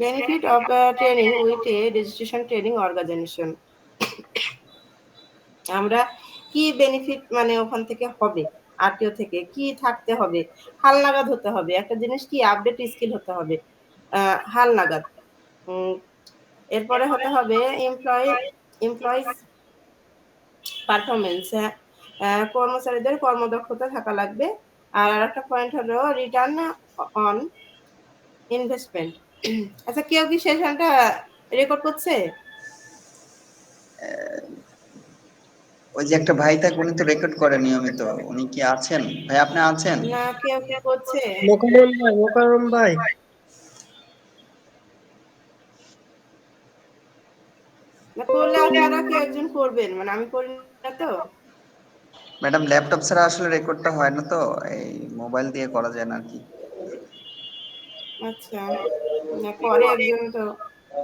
Benefit of training with a registration training organisation. আমরা কি benefit মানে ওখান থেকে হবে, আরটিও থেকে কি থাকতে হবে, হালনাগাদ হতে হবে, একটা জিনিস কি আপডেট স্কিল হতে হবে, হালনাগাদ। এরপরে হতে হবে এমপ্লয়িজ পারফরমেন্স, কর্মচারীদের কর্মদক্ষতা থাকা লাগবে। আর একটা পয়েন্ট হলো রিটার্ন অন ইনভেস্টমেন্ট। আচ্ছা, কেউ কি সেশনটা রেকর্ড করছে? ওই যে একটা ভাই থাকে, উনি তো রেকর্ড করে নিয়মিত, উনি কি আছেন ভাই? আপনি আছেন? না, কেউ কি করছে? মোকাররম ভাই না, করলে আপনারা কেউ একজন করবেন, মানে আমি করি না তো। ম্যাডাম, ল্যাপটপ ছাড়া আসলে রেকর্ডটা হয় না, তো এই মোবাইল দিয়ে করা যায় না আর কি। আচ্ছা, না করে একজন, তো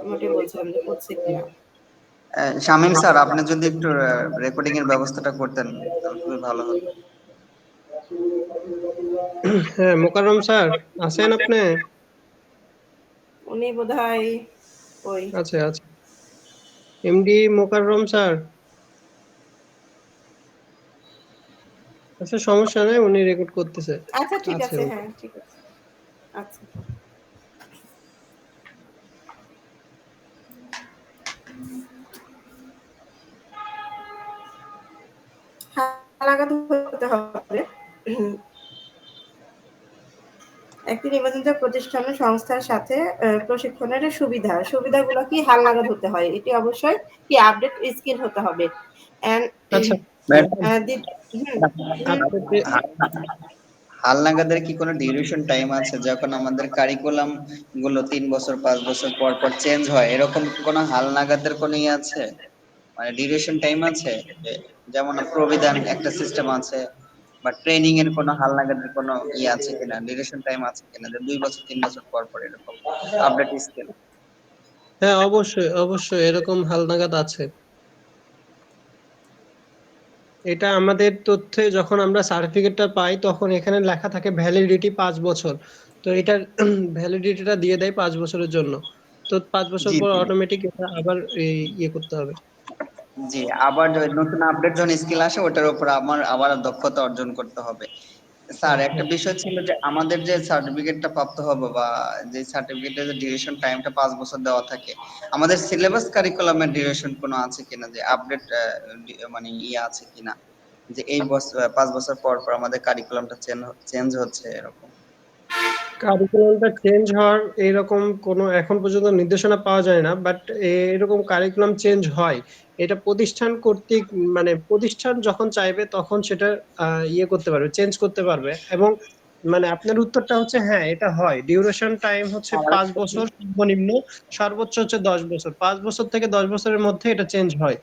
মোটে বলছিলাম যে করছে কিনা। শামীম স্যার, আপনি যদি একটু রেকর্ডিং এর ব্যবস্থাটা করতেন তাহলে খুবই ভালো হতো। হ্যাঁ, মোকাররম স্যার আছেন আপনি? উনি বোধহয় ওই। আচ্ছা আচ্ছা, এমডি মোকাররম স্যার। আচ্ছা, সমস্যা নেই, উনি রেকর্ড করতেছে। আচ্ছা ঠিক আছে আছে, উনি। হ্যাঁ ঠিক আছে। আচ্ছা, হালাকাত হতে হবে। একটি নিবন্ধিত প্রতিষ্ঠান সংস্থার সাথে প্রশিক্ষণের সুবিধাগুলো কি হালনাগাদ হতে হয়, এটি অবশ্যই কি আপডেট স্কিল হতে হবে। এন্ড আচ্ছা ম্যাডাম, আপনি হালনাগাদের কি কোনো ডিউরেশন টাইম আছে? যখন আমাদের কারিকুলাম গুলো 3 বছর 5 বছর পর পর চেঞ্জ হয়, এরকম কি কোনো হালনাগাদের কোনো ইয়ে আছে, মানে ডিউরেশন টাইম আছে? যেমন প্রবিধান একটা সিস্টেম আছে, বা ট্রেনিং এর কোনো হালনাগাদের কোনো ইয়ে আছে কিনা, ডিউরেশন টাইম আছে কিনা, যে 2 বছর 3 বছর পর পর এরকম আপডেট স্কিল? হ্যাঁ, অবশ্যই অবশ্যই এরকম হালনাগাদ আছে। এটা আমাদের তথ্যে যখন আমরা সার্টিফিকেটটা পাই তখন এখানে লেখা থাকে ভ্যালিডিটি 5 বছর। তো এটার ভ্যালিডিটিটা দিয়ে দেয় 5 বছরের জন্য। তো 5 বছর জি পর জি অটোমেটিক এটা আবার ইয়ে করতে হবে। জি, আবার নতুন আপডেট যখন স্কিল আসে, ওটার উপর আমার আবার দক্ষতা অর্জন করতে হবে। স্যার, হ্যাঁ একটা হ্যাঁ বিষয় ছিল যে আমাদের যে সার্টিফিকেটটা প্রাপ্ত হবে, বা যে সার্টিফিকেটের যে ডিউরেশন টাইমটা 5 বছর দেওয়া থাকে, আমাদের সিলেবাস কারিকুলামের ডিউরেশন কোনো আছে কিনা, যে আপডেট মানে ইয়ে আছে কিনা, যে এই বছর 5 বছর পর পর আমাদের কারিকুলামটা চেঞ্জ হচ্ছে এরকম? কারিকুলামটা চেঞ্জ হওয়ার এরকম কোনো এখন পর্যন্ত নির্দেশনা পাওয়া যায় না, বাট এরকম কারিকুলাম চেঞ্জ হয়। এটা প্রতিষ্ঠান কর্তৃক, মানে প্রতিষ্ঠান যখন চাইবে তখন সেটা ইয়ে করতে পারবে, চেঞ্জ করতে পারবে। এবং মানে আপনার উত্তরটা হচ্ছে হ্যাঁ, এটা হয়। ডিউরেশন টাইম হচ্ছে আমার 5 বছর সর্বনিম্ন, সর্বোচ্চ হচ্ছে 10 বছর। 5 বছর থেকে 10 বছরের মধ্যে এটা চেঞ্জ হয়।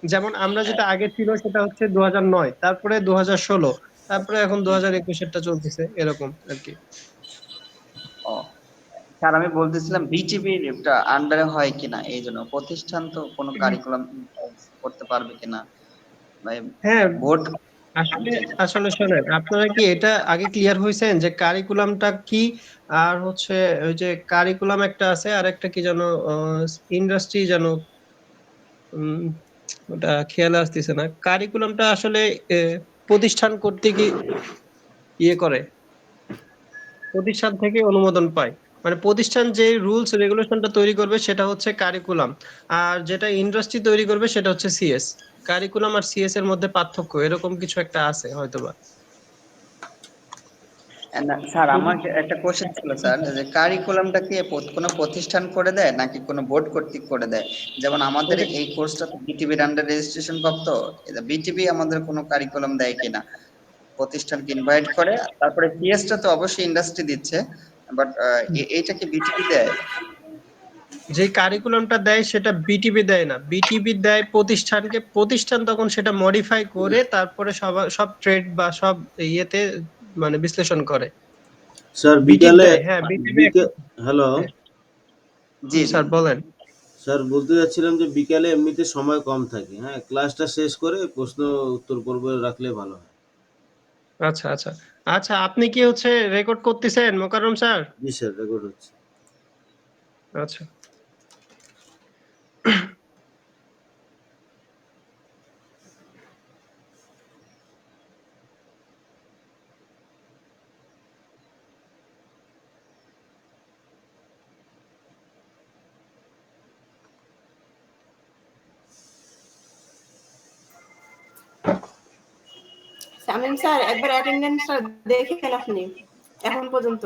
যেমন আমরা যেটা আগে ছিল সেটা হচ্ছে 2009, তারপরে 2016, তারপরে এখন 2021-এরটা চলতেছে, এরকম আর কি। ও স্যার, আমি বলতেছিলাম বিটিভির একটা আন্ডারে হয় কিনা, এই জন্য প্রতিষ্ঠান তো কোনো কারিকুলাম করতে পারবে কিনা, ভাই? হ্যাঁ, ভোট। আসলে জি জি। আসলে শোনেন, আপনারা কি এটা আগে ক্লিয়ার হয়েছেন যে কারিকুলামটা কি? আর হচ্ছে ওই যে কারিকুলাম একটা আছে, আর একটা কি যেন ইন্ডাস্ট্রি যেন, উম, ওটা খেয়াল আসতেছে না। কারিকুলামটা আসলে প্রতিষ্ঠান কর্তৃক ইয়ে করে, প্রতিষ্ঠান থেকে অনুমোদন পায়। মানে প্রতিষ্ঠান যে রুলস রেগুলেশনটা তৈরি করবে সেটা হচ্ছে কারিকুলাম, আর যেটা ইন্ডাস্ট্রি তৈরি করবে সেটা হচ্ছে সিএস। কারিকুলাম আর সিএস এর মধ্যে পার্থক্য এরকম কিছু একটা আছে হয়তোবা। না স্যার, আমার একটা কোশ্চেন ছিল স্যার, যে কারিকুলামটা কি কোনো প্রতিষ্ঠান করে দেয় নাকি কোনো বোর্ড কর্তৃক করে দেয়? যেমন আমাদের এটা এই কোর্সটা তো বিটিভির আন্ডার রেজিস্ট্রেশন প্রাপ্ত, বিটিভি আমাদের কোনো কারিকুলাম দেয় কিনা, প্রতিষ্ঠানকে ইনভাইট করে। তারপরে সিএসটা তো অবশ্যই ইন্ডাস্ট্রি দিচ্ছে, বাট এইটা কি বিটিভি দেয়? যে কারিকুলামটা দেয় সেটা বিটিবি দেয় না, বিটিবি দেয় প্রতিষ্ঠানকে। প্রতিষ্ঠান তখন সেটা মডিফাই করে তারপরে সব সব ট্রেড বা সব ইয়েতে মানে বিশ্লেষণ করে। স্যার বিটিবি বিকালে দেয়, হ্যাঁ বিটিবি বিকে হ্যালো হ্যাঁ। জি জি। স্যার বলেন। স্যার, বলতে যাচ্ছিলাম যে বিকালে এমনিতে সময় কম থাকে, হ্যাঁ, ক্লাসটা শেষ করে প্রশ্ন উত্তর পর্ব রাখলে ভালো হয়। আচ্ছা আচ্ছা আচ্ছা, আপনি কি হচ্ছে রেকর্ড করতেছেন মোকাররম স্যার? জি স্যার, রেকর্ড হচ্ছে। আচ্ছা। শামীম স্যার একবার অ্যাটেন্ডেন্সটা দেখেন আপনি এখন পর্যন্ত।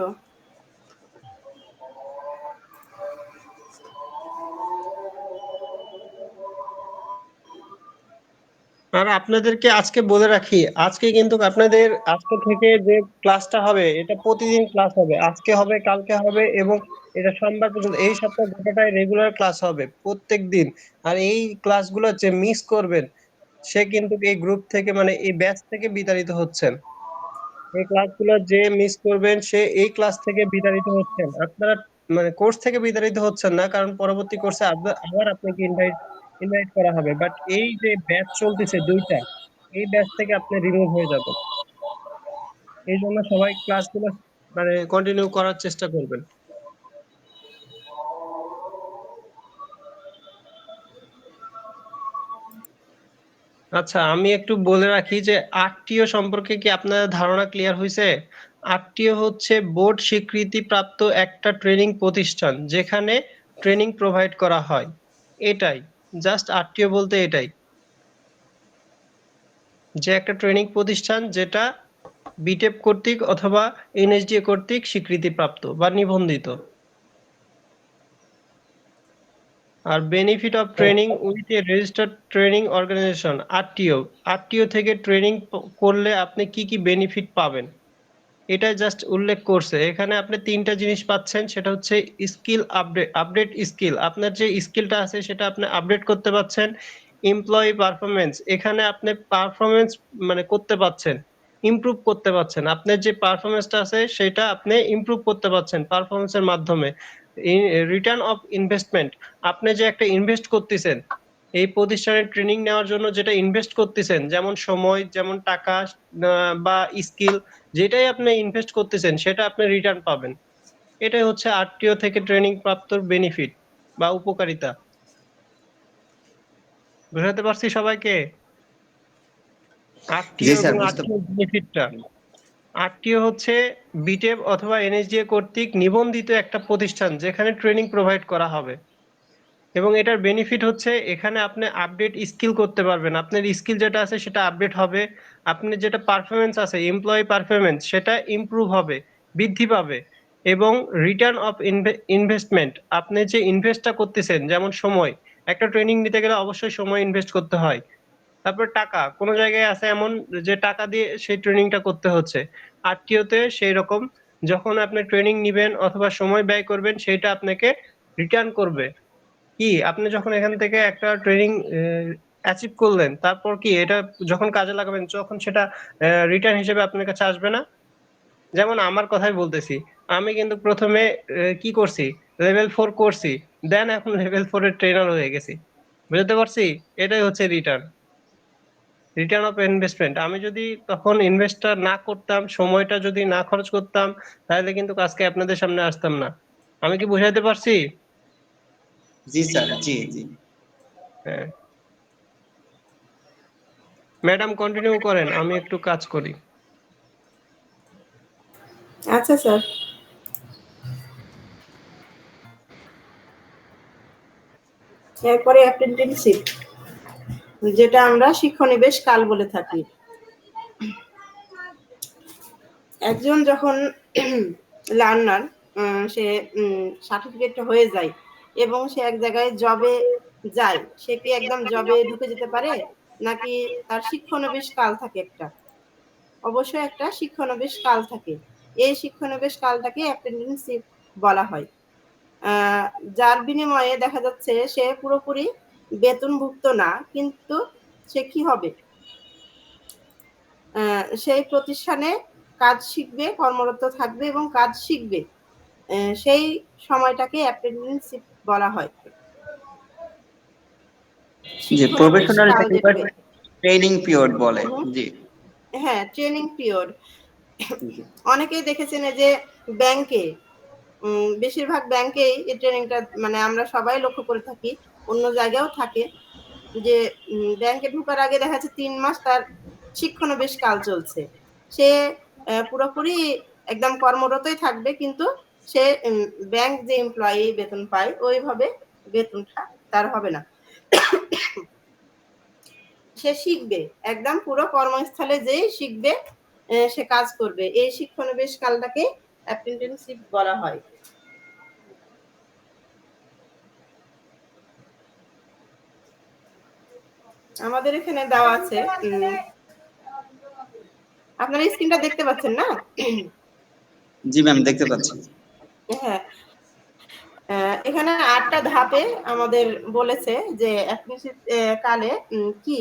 আর আপনাদেরকে আজকে বলে রাখি, আজকে কিন্তু আপনাদের আজকে থেকে যে ক্লাসটা হবে এটা প্রতিদিন ক্লাস হবে, আজকে হবে, কালকে হবে এবং এটা সোমবার পর্যন্ত, এই সপ্তাহ গোটাটাই রেগুলার ক্লাস হবে প্রত্যেক দিন। আর এই ক্লাসগুলো যে মিস করবেন সে কিন্তু এই গ্রুপ থেকে মানে এই ব্যাচ থেকে বিতাড়িত হচ্ছেন। এই ক্লাসগুলো যে মিস করবেন সে এই ক্লাস থেকে বিতাড়িত হচ্ছেন। আপনারা মানে কোর্স থেকে বিতাড়িত হচ্ছেন না, কারণ পরবর্তী কোর্সে আবার আপনাকে ইনভাইট করা হবে, বাট এই যে ব্যাচ চলতেছে দুইটা, এই ব্যাচ থেকে আপনি রিমুভ হয়ে যাবেন। এই জন্য সবাই ক্লাসগুলো মানে কন্টিনিউ করার চেষ্টা করবেন। আচ্ছা, আমি একটু বলে রাখি যে আরটিও সম্পর্কে কি আপনার ধারণা ক্লিয়ার হয়েছে? আরটিও হচ্ছে বোর্ড স্বীকৃতি প্রাপ্ত একটা ট্রেনিং প্রতিষ্ঠান যেখানে ট্রেনিং প্রোভাইড করা হয়। এটাই, জাস্ট আরটিও বলতে এটাই, যে একটা ট্রেনিং প্রতিষ্ঠান যেটা বিটেপ কর্তৃক অথবা এনএসডিএ কর্তৃক স্বীকৃতিপ্রাপ্ত বা নিবন্ধিত। আর benefit of training with a registered training organisation, RTO. RTO থেকে ট্রেনিং করলে আপনি কি কি বেনিফিট পাবেন এটা জাস্ট উল্লেখ করছে এখানে। আপনি তিনটা জিনিস পাচ্ছেন, সেটা হচ্ছে স্কিল আপডেট স্কিল, আপনার যে স্কিলটা আছে সেটা আপনি আপডেট করতে পারছেন। এমপ্লয়ি পারফরমেন্স, এখানে আপনি পারফরমেন্স মানে করতে পারছেন, ইমপ্রুভ করতে পারছেন, আপনার যে পারফরমেন্সটা আছে সেটা আপনি ইমপ্রুভ করতে পারছেন পারফরমেন্সের মাধ্যমে। রিটার্ন অফ ইনভেস্টমেন্ট, আপনি যে একটা ইনভেস্ট করতেছেন এই প্রতিষ্ঠানে ট্রেনিং নেওয়ার জন্য, যেটা ইনভেস্ট করতেছেন, যেমন সময়, যেমন টাকা বা স্কিল, যেটাই আপনি ইনভেস্ট করতেছেন সেটা আপনি রিটার্ন পাবেন। এটাই হচ্ছে আরটিও থেকে ট্রেনিং প্রাপ্তর বেনিফিট বা উপকারিতা। বুঝাতে পারছি সবাইকে জি আরটিও স্যার, এবং বুঝতে আরটিও বেনিফিটটা? আরটিও হচ্ছে বিটেপ অথবা এনএসডিএ কর্তৃক নিবন্ধিত একটা প্রতিষ্ঠান যেখানে ট্রেনিং প্রোভাইড করা হবে, এবং এটার বেনিফিট হচ্ছে এখানে আপনি আপডেট স্কিল করতে পারবেন, আপনার স্কিল যেটা আছে সেটা আপডেট হবে, আপনি যেটা পারফরমেন্স আছে এমপ্লয়ি পারফরমেন্স সেটা ইমপ্রুভ হবে, বৃদ্ধি পাবে। এবং রিটার্ন অফ ইনভেস্টমেন্ট, আপনি যে ইনভেস্টটা করতেছেন, যেমন সময়, একটা ট্রেনিং নিতে গেলে অবশ্যই সময় ইনভেস্ট করতে হয়। তারপর টাকা, কোনো জায়গায় আছে এমন যে টাকা দিয়ে সেই ট্রেনিংটা করতে হচ্ছে, আরটিওতে সেই রকম, যখন আপনি ট্রেনিং নিবেন অথবা সময় ব্যয় করবেন সেটা আপনাকে রিটার্ন করবে। কি আপনি যখন এখান থেকে একটা ট্রেনিং অ্যাচিভ করলেন, তারপর কি এটা যখন কাজে লাগাবেন তখন সেটা রিটার্ন হিসেবে আপনার কাছে আসবে না? যেমন আমার কথাই বলতেছি, আমি কিন্তু প্রথমে কি করছি, লেভেল 4 করছি, দেন এখন লেভেল 4 এর ট্রেনার হয়ে গেছি। বুঝতে পারছি? এটাই হচ্ছে রিটার্ন অফ ইনভেস্টমেন্ট। আমি যদি তখন ইনভেস্টটা না করতাম, সময়টা যদি না খরচ করতাম, তাহলে কিন্তু আজকে আপনাদের সামনে আসতাম না। আমি কি বুঝাইতে পারছি? জি স্যার, জি জি। হ্যাঁ, ম্যাডাম কন্টিনিউ করেন, আমি একটু কাজ করি। আচ্ছা স্যার। এরপরে অ্যাপ্রেন্টিসশিপ, যেটা আমরা শিক্ষানিবেশ কাল বলে থাকি। একজন যখন লার্নার সে সার্টিফিকেটটা হয়ে যায় এবং সে এক জায়গায় জবে যায়, সে কি একদম জবে ঢুকে যেতে পারে, নাকি তার শিক্ষানবিশ কাল থাকে একটা? অবশ্যই একটা শিক্ষানবিশ কাল থাকে। এই শিক্ষানবিশ কালটাকে অ্যাপ্রেন্টিসশিপ বলা হয়। যার বিনিময়ে দেখা যাচ্ছে সে পুরোপুরি বেতনভুক্ত না, কিন্তু সে কি হবে, সেই প্রতিষ্ঠানে কাজ শিখবে, কর্মরত থাকবে এবং কাজ শিখবে। সেই সময়টাকে অ্যাপ্রেন্টিসশিপ বলা হয়। জি, শিক্ষানবিশ প্রফেশনাল কাল টাইপ যেটাকে, ট্রেনিং পিরিয়ড বলে। জি হ্যাঁ ট্রেনিং পিরিয়ড। জি। অনেকেই দেখেছেন যে ব্যাংকে বেশিরভাগ ব্যাংকেই এই ট্রেনিংটা মানে আমরা সবাই লক্ষ্য করে থাকি, অন্য জায়গায়ও থাকে যে ব্যাংকে ঢোকার আগে দেখা যাচ্ছে 3 মাস তার শিক্ষানবিশ কাল চলছে। সে পুরোপুরি একদম কর্মরতই থাকবে, কিন্তু সে ব্যাংক যে এমপ্লয়ি বেতন পায় ওইভাবে বেতনটা তার হবে না। সে শিখবে, একদম পুরো কর্মস্থলে যেই শিখবে, সে কাজ করবে। এই শিক্ষানবিশ কালটাকে অ্যাপ্রেন্টিসশিপ বলা হয়। আমাদের এখানে দেওয়া আছে, আপনারা স্ক্রিনটা দেখতে পাচ্ছেন না? জি ম্যাম, দেখতে পাচ্ছি। হ্যাঁ, এখানে 8টা ধাপে আমাদের বলেছে যে অ্যাপ্রেন্টিসশিপ কালে কি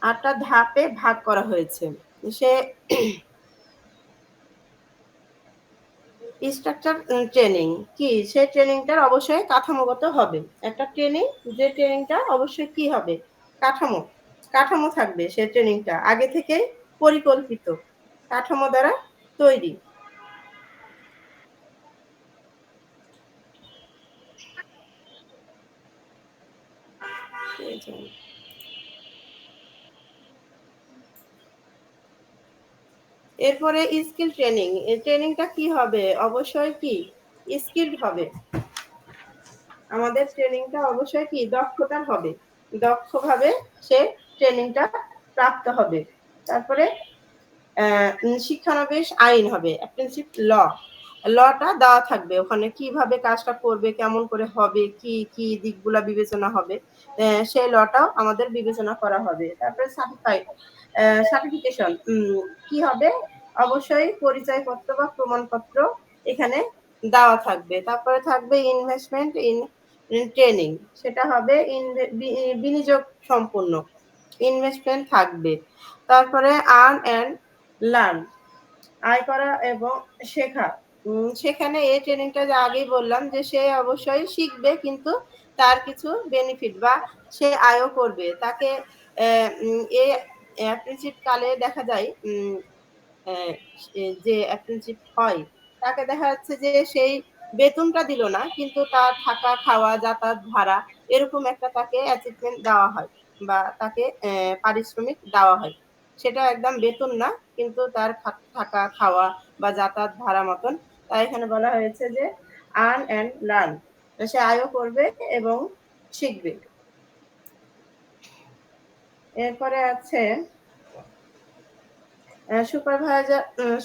8টা ধাপে ভাগ করা হয়েছে। সে স্ট্রাকচার ট্রেনিং কি, সেই ট্রেনিংটার অবশ্যই কাঠামোগত হবে। একটা ট্রেনিং, যে ট্রেনিংটা অবশ্যই কি হবে, কাঠামো থাকবে। সে ট্রেনিংটা আগে থেকেই পরিকল্পিত কাঠামো দ্বারা তৈরি। এরপরে স্কিল ট্রেনিং। এই ট্রেনিংটা কি হবে, অবশ্যই কি স্কিলড হবে। আমাদের ট্রেনিংটা অবশ্যই কি দক্ষতার হবে, দক্ষভাবে সে ট্রেনিংটা প্রাপ্ত হবে। তারপরে শিক্ষানবিশ আইন হবে, অ্যাপ্রেন্টিসশিপ লটা দেওয়া থাকবে ওখানে, কিভাবে কাজটা করবে, কেমন করে হবে, কি কি দিকগুলা বিবেচনা হবে, সেই লটাও আমাদের বিবেচনা করা হবে। তারপরে সার্টিফিকেশন কি হবে, অবশ্যই পরিচয়পত্র বা প্রমাণপত্র এখানে দেওয়া থাকবে। তারপরে থাকবে ইনভেস্টমেন্ট ইন ট্রেনিং, সেটা হবে বিনিয়োগ সম্পূর্ণ ইনভেস্টমেন্ট থাকবে। তারপরে আর্ন অ্যান্ড লার্ন, আয় করা এবং শেখা। সেখানে এই ট্রেনিংটা যে আগেই বললাম যে সে অবশ্যই শিখবে, কিন্তু তার কিছু বেনিফিট বা সে আয়ও করবে। তাকে এই অ্যাপ্রেন্টিসশিপ কালে দেখা যায় যে অ্যাপ্রেন্টিসশিপ হয় তাকে দেখা যাচ্ছে যে সেই বেতনটা দিল না, কিন্তু তার থাকা খাওয়া যাতায়াত ভাড়া এরকম একটা তাকে অ্যাচিভমেন্ট দেওয়া হয় বা তাকে পারিশ্রমিক দেওয়া হয়। সেটা একদম বেতন না, কিন্তু তার থাকা খাওয়া বা যাতায়াত ভাড়া মতন। তাই এখানে বলা হয়েছে যে আর্ন অ্যান্ড লার্ন, সে আয়ও করবে এবং শিখবে। এরপরে আছে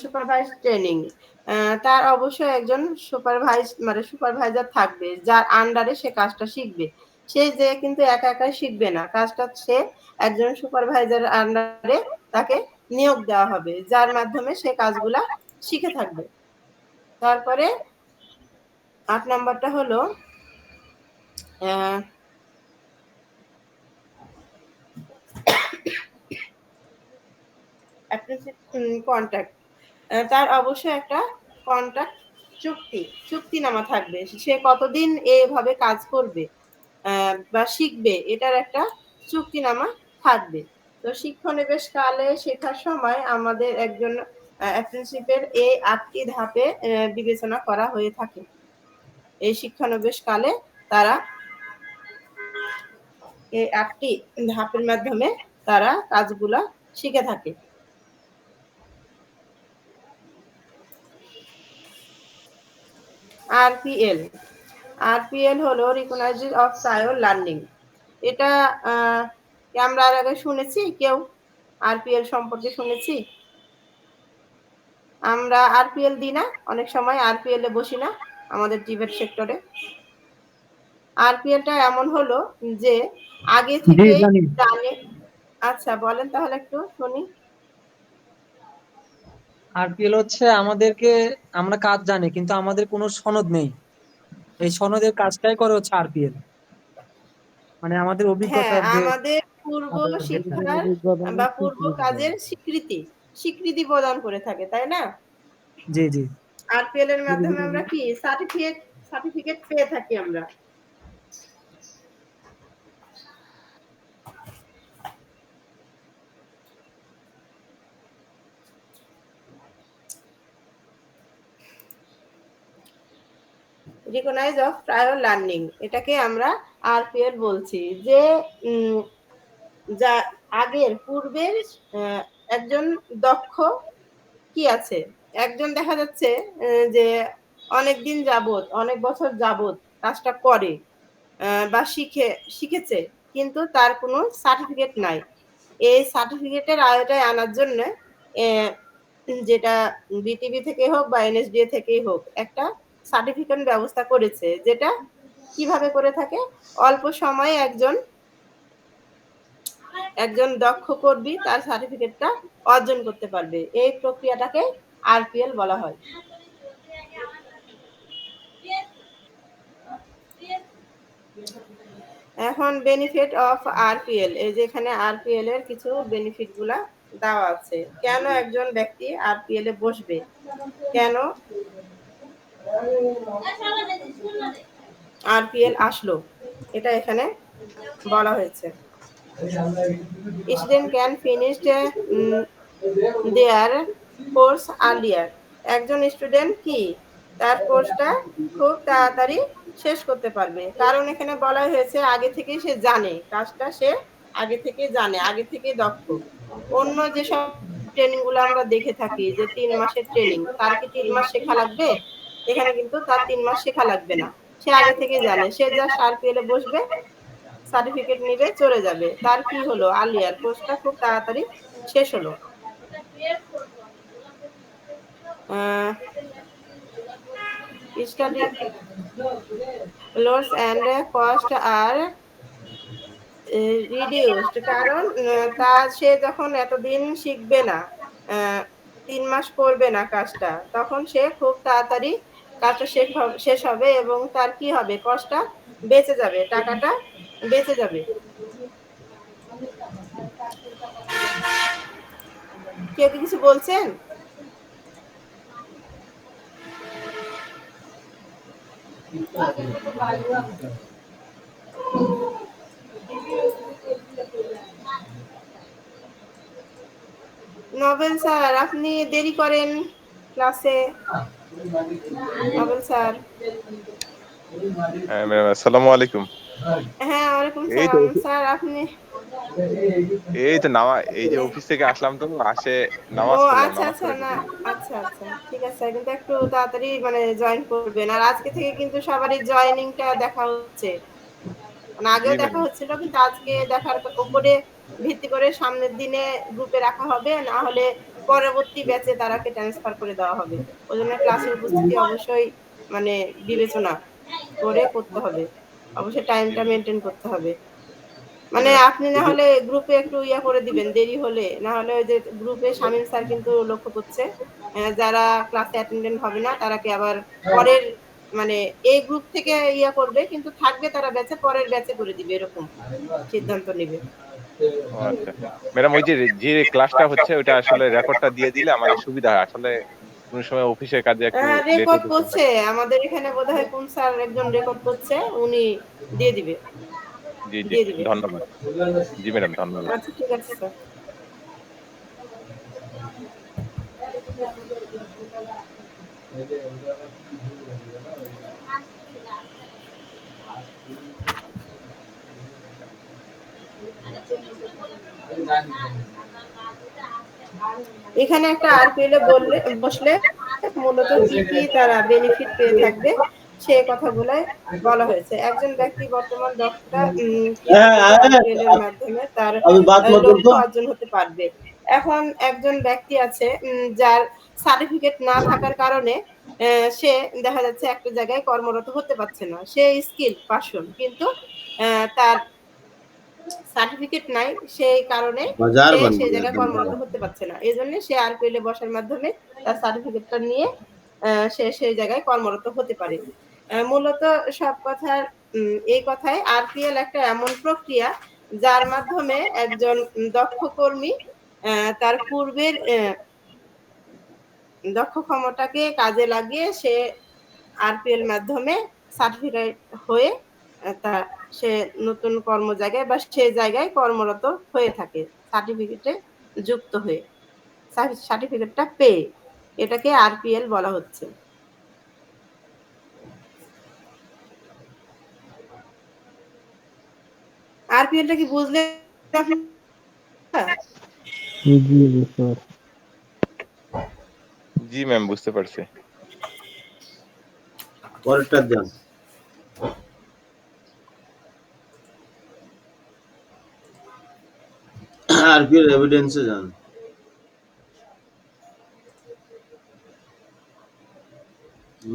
সুপারভাইজ ট্রেনিং। তার অবশ্যই একজন সুপারভাইজার থাকবে যার আন্ডারে সে কাজটা শিখবে। সে যে কিন্তু একা একাই শিখবে না কাজটা, সে একজন সুপারভাইজার আন্ডারে তাকে নিয়োগ দেওয়া হবে, যার মাধ্যমে সে কাজগুলা শিখে থাকবে। তারপরে 8 নাম্বারটা হলো কন্ট্রাক্ট। তার অবশ্যই একটা কন্ট্রাক্ট চুক্তিনামা থাকবে, সে কতদিন এভাবে কাজ করবে বা শিখবে, এটার একটা চুক্তিনামা থাকবে। তো শিক্ষানবিশ কালে শেখার সময় আমাদের একজন অ্যাপ্রেন্টিসশিপের এই 8টি ধাপে বিবেচনা করা হয়ে থাকে। এই শিক্ষানবিশ কালে তারা এই 8টি ধাপের মাধ্যমে তারা কাজগুলা শিখে থাকে। আরপিএল হলো রিকগনাইজেশন অফ প্রায়র লার্নিং। এটা আমরা আগে শুনেছি কেউ আরপিএল সম্পর্কে শুনেছি? আমরা আরপিএল দিই না, অনেক সময় আরপিএল এ বসি না আমাদের ডিবেট সেক্টরে। আরপিএলটা এমন হলো যে আগে থেকে জানে। আচ্ছা বলেন তাহলে একটু শুনি। আরপিএল হচ্ছে আমরা কাজ জানি কিন্তু আমাদের কোনো সনদ নেই, এই সনদের কাজটাই করে হচ্ছে আরপিএল, মানে আমাদের হ্যাঁ, অভিজ্ঞতার যে আমাদের পূর্ব শিক্ষার বা পূর্ব কাজের স্বীকৃতি প্রদান করে থাকে, তাই না? জি জি। আরপিএল এর মাধ্যমে আমরা কি সার্টিফিকেট পেয়ে থাকি আমরা। রিকগনাইজ অফ প্রায়র লার্নিং, এটাকে আমরা আরপিএল বলছি। যে যা আগের পূর্বের একজন দক্ষ কি আছে, একজন দেখা যাচ্ছে যে অনেক দিন যাবত, অনেক বছর যাবত কাজটা করে বা শিখেছে, কিন্তু তার কোনো সার্টিফিকেট নাই। এই সার্টিফিকেটের আওতায় আনার জন্য যেটা বিটিভি থেকে হোক বা এনএসডিএ থেকেই হোক একটা সার্টিফিকেট ব্যবস্থা করেছে, যেটা কিভাবে করে থাকে, অল্প সময়ে একজন দক্ষ কর্মী তার সার্টিফিকেটটা অর্জন করতে পারবে। এই প্রক্রিয়াটাকে আরপিএল বলা হয়। এখন বেনিফিট অফ আরপিএল, এই যে এখানে আরপিএল এর কিছু বেনিফিট গুলা দেওয়া আছে। কেন একজন ব্যক্তি আরপিএল এ বসবে, কেন আরপিএল আসলো, এটা এখানে বলা হয়েছে। Student can finish their course earlier, একজন স্টুডেন্ট কি তার কোর্সটা খুব তাড়াতাড়ি শেষ করতে পারবে, কারণ এখানে বলা হয়েছে আগে থেকে সে জানে কাজটা, সে আগে থেকে জানে, আগে থেকে দক্ষ। অন্য যেসব ট্রেনিং গুলো আমরা দেখে থাকি যে 3 মাসের ট্রেনিং, তার কি 3 মাস শেখা লাগবে? এখানে কিন্তু তার 3 মাস শেখা লাগবে না, সে আগে থেকে জানে, সে জাস্ট আরপিএল এ বসবে, সার্টিফিকেট নিবে, চলে যাবে। তার কি হলো, আর্লিয়ার কোর্সটা খুব তাড়াতাড়ি শেষ হলো। Study loads and cost are reduced, কারণ সে যখন এতদিন শিখবে না, 3 মাস করবে না কাজটা, তখন সে খুব তাড়াতাড়ি কাজটা শেষ হবে এবং তার কি হবে, কষ্টটা বেঁচে যাবে, টাকাটা বেঁচে যাবে। কেউ কি কিছু বলছেন? নভেল স্যার, আপনি দেরি করেন ক্লাসে। Novel sir. হ্যাঁ ম্যাম, আসসালামু আলাইকুম। হ্যাঁ, ওয়ালাইকুম এই তো সালাম। স্যার আপনি এই যে অফিস থেকে আসলাম, তো ও নামাজ পড়লাম, আচ্ছা নামাজ আচ্ছা, পড়ে না ঢুকলাম। আচ্ছা আচ্ছা, ঠিক আছে, কিন্তু একটু তাড়াতাড়ি মানে জয়েন করবেন। আর আজকে থেকে কিন্তু সবারই জয়েনিংটা দেখা হচ্ছে, মানে জি আগেও দেখা ম্যাম। হচ্ছিল, কিন্তু আজকে দেখার উপরে ভিত্তি করে সামনের দিনে গ্রুপে রাখা হবে, না হলে পরবর্তী ব্যাচে তারাকে ট্রান্সফার করে দেওয়া হবে। ওই জন্য ক্লাসের উপস্থিতি অবশ্যই মানে বিবেচনা করে করতে হবে, অবশ্যই জি টাইমটা ম্যাম। মেনটেন করতে হবে। জি মানে ম্যাম। আপনি না হলে গ্রুপে একটু করে দিবেন দেরি হলে, না হলে ওই যে গ্রুপে শামীম স্যার কিন্তু লক্ষ্য করছে যারা ক্লাসে অ্যাটেন্ডেন্ট হবে না তারাকে আবার পরের মানে এই গ্রুপ থেকে করবে, কিন্তু থাকবে তারা ব্যাচে, পরের ব্যাচে করে দিবে, এরকম সিদ্ধান্ত নেবে। ও আচ্ছা ম্যাডাম, ওই যে যে ক্লাসটা হচ্ছে ওইটা আসলে রেকর্ডটা দিয়ে দিলে আমাদের সুবিধা হয়। আসলে কোন সময় অফিসের কাজে একটু লেটও রেকর্ড ঢুকতে করছে হয়। আমাদের এখানে, বোধহয় কোন স্যার একজন রেকর্ড করছে, উনি দিয়ে দিবে, জি জি, দিয়ে দিবে। ধন্যবাদ। জি ম্যাডাম, ধন্যবাদ। আচ্ছা ঠিক আছে স্যার। এখানে একটা আরপিএল এ বসলে মূলত কি কি তারা বেনিফিট পেয়ে থাকবে সে কথাগুলাই বলা হয়েছে। একজন ব্যক্তি বর্তমান দক্ষতা কি থাকবে আরপিএল এর মাধ্যমে তার अभी बात मत कर লক্ষ্য तो অর্জন হতে পারবে। এখন একজন ব্যক্তি আছে যার সার্টিফিকেট না থাকার কারণে সে দেখা যাচ্ছে একটা জায়গায় কর্মরত হতে পারছে না, সে স্কিল পারসন, কিন্তু তার সার্টিফিকেট নাই, সেই কারণে बाजार সে बन সেই गया জায়গায় কর্মরত হতে পারছে না। এজন্য সে আরপিএল এ বসার মাধ্যমে তার সার্টিফিকেটটা নিয়ে সে সেই জায়গায় কর্মরত হতে পারে। মূলত সব কথার এই কথায় আরপিএল একটা এমন প্রক্রিয়া যার মাধ্যমে একজন দক্ষ কর্মী তার পূর্বের দক্ষ ক্ষমতাকে কাজে লাগিয়ে সে আরপিএল মাধ্যমে সার্টিফিকেট হয়ে তা সে নতুন কর্ম জায়গায় বা সে জায়গায় কর্মরত হয়ে থাকে, সার্টিফিকেটে যুক্ত হয়ে, সার্টিফিকেটটা পেয়ে, এটাকে আরপিএল বলা হচ্ছে। আরপিএলটা কি বুঝলেন আপনারা? জি বুঝতে পারছি। জি ম্যাম, বুঝতে পারছি। পরেরটা যান। আরপিএল এভিডেন্সে যান।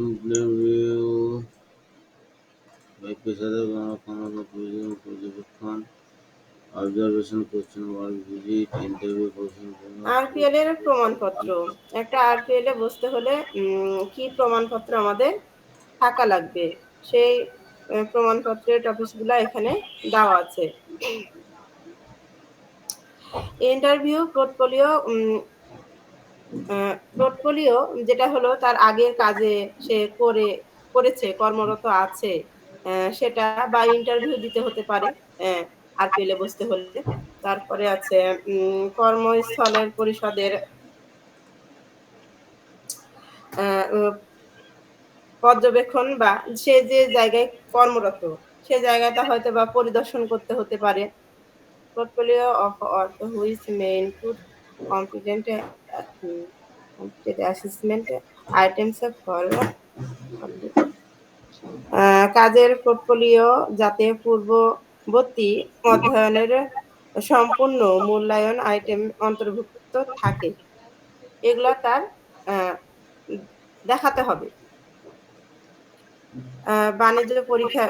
ইন্টারভিউ পেশাদার পর্যবেক্ষণ, observation, question work visit, interview question. RPL এর প্রমাণপত্র। একটা আরপিএল এ বসতে হলে কি প্রমাণপত্র আমাদের থাকা লাগবে, সেই প্রমাণপত্রের টপিকসগুলো এখানে দেওয়া আছে। ইন্টারভিউ পোর্টফোলিও, পোর্টফোলিও যেটা হলো তার আগের কাজে সে করেছে, কর্মরত আছে, সেটা বা ইন্টারভিউ দিতে হতে পারে আরপিএল এ বসতে হলে। তারপরে আছে কর্মস্থলের পরিষদের পর্যবেক্ষণ, বা সে যে জায়গায় কর্মরত সে জায়গাটা হয়তো বা পরিদর্শন করতে হতে পারে। পোর্টফোলিও অফ অর্থ which may include competent assessment items for কাজের পোর্টফোলিও যাতে পূর্ববর্তী অধ্যয়নের সম্পূর্ণ মূল্যায়ন আইটেম অন্তর্ভুক্ত থাকে, এগুলা তার দেখাতে হবে। বাণিজ্য পরীক্ষা,